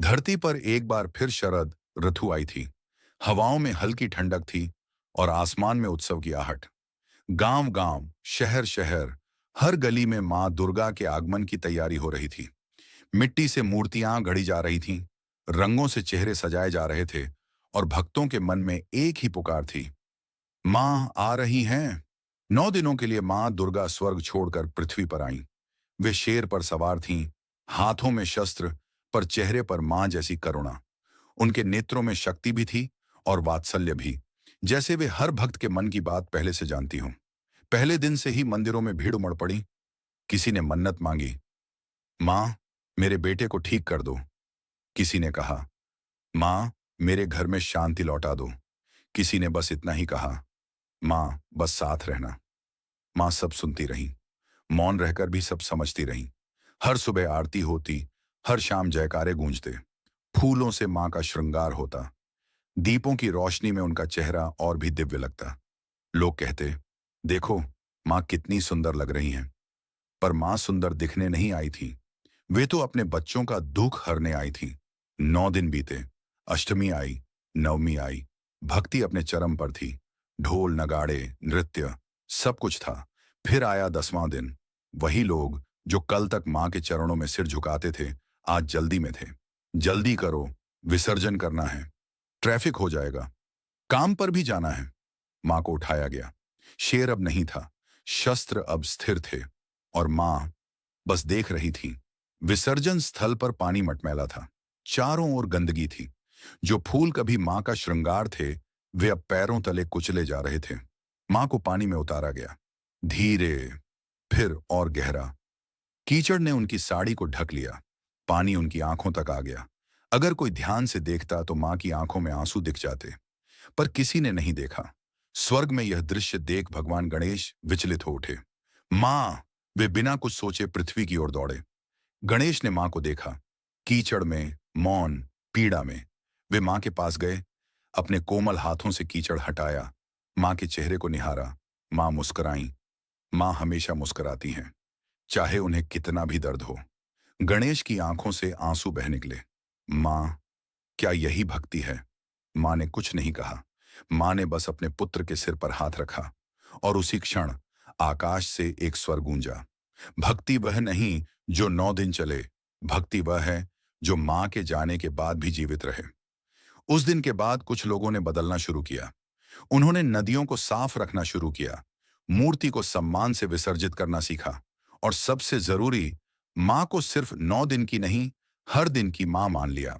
धरती पर एक बार फिर शरद ऋतु आई थी। हवाओं में हल्की ठंडक थी और आसमान में उत्सव की आहट। गांव गांव, शहर शहर, हर गली में मां दुर्गा के आगमन की तैयारी हो रही थी। मिट्टी से मूर्तियां गढ़ी जा रही थीं, रंगों से चेहरे सजाए जा रहे थे और भक्तों के मन में एक ही पुकार थी, मां आ रही हैं। 9 दिनों के लिए मां दुर्गा स्वर्ग छोड़कर पृथ्वी पर आईं। वे शेर पर सवार थीं, हाथों में शस्त्र, पर चेहरे पर मां जैसी करुणा। उनके नेत्रों में शक्ति भी थी और वात्सल्य भी, जैसे वे हर भक्त के मन की बात पहले से जानती हों। पहले दिन से ही मंदिरों में भीड़ उमड़ पड़ी। किसी ने मन्नत मांगी, मां मेरे बेटे को ठीक कर दो। किसी ने कहा, मां मेरे घर में शांति लौटा दो। किसी ने बस इतना ही कहा, मां बस साथ रहना। मां सब सुनती रहीं, मौन रहकर भी सब समझती रहीं। हर सुबह आरती होती, हर शाम जयकारे गूंजते, फूलों से मां का श्रृंगार होता, दीपों की रोशनी में उनका चेहरा और भी दिव्य लगता। लोग कहते, देखो मां कितनी सुंदर लग रही हैं। पर मां सुंदर दिखने नहीं आई थी, वे तो अपने बच्चों का दुख हरने आई थी। 9 दिन बीते, अष्टमी आई, नवमी आई, भक्ति अपने चरम पर थी। ढोल नगाड़े नृत्य सब कुछ था। फिर आया 10वां दिन। वही लोग जो कल तक मां के चरणों में सिर झुकाते थे, आज जल्दी में थे। जल्दी करो, विसर्जन करना है, ट्रैफिक हो जाएगा, काम पर भी जाना है। मां को उठाया गया। शेर अब नहीं था, शस्त्र अब स्थिर थे और मां बस देख रही थी। विसर्जन स्थल पर पानी मटमैला था, चारों ओर गंदगी थी। जो फूल कभी मां का श्रृंगार थे, वे अब पैरों तले कुचले जा रहे थे। मां को पानी में उतारा गया, धीरे, फिर और गहरा। कीचड़ ने उनकी साड़ी को ढक लिया, पानी उनकी आंखों तक आ गया। अगर कोई ध्यान से देखता तो मां की आंखों में आंसू दिख जाते, पर किसी ने नहीं देखा। स्वर्ग में यह दृश्य देख भगवान गणेश विचलित हो उठे। मां! वे बिना कुछ सोचे पृथ्वी की ओर दौड़े। गणेश ने मां को देखा, कीचड़ में, मौन, पीड़ा में। वे मां के पास गए, अपने कोमल हाथों से कीचड़ हटाया, मां के चेहरे को निहारा। मां मुस्कुराईं। मां हमेशा मुस्कुराती हैं, चाहे उन्हें कितना भी दर्द हो। गणेश की आंखों से आंसू बह निकले। मां, क्या यही भक्ति है? मां ने कुछ नहीं कहा। मां ने बस अपने पुत्र के सिर पर हाथ रखा और उसी क्षण आकाश से एक स्वर गूंजा, भक्ति वह नहीं जो 9 दिन चले, भक्ति वह है जो मां के जाने के बाद भी जीवित रहे। उस दिन के बाद कुछ लोगों ने बदलना शुरू किया। उन्होंने नदियों को साफ रखना शुरू किया, मूर्ति को सम्मान से विसर्जित करना सीखा और सबसे जरूरी, मां को सिर्फ 9 दिन की नहीं, हर दिन की मां मान लिया।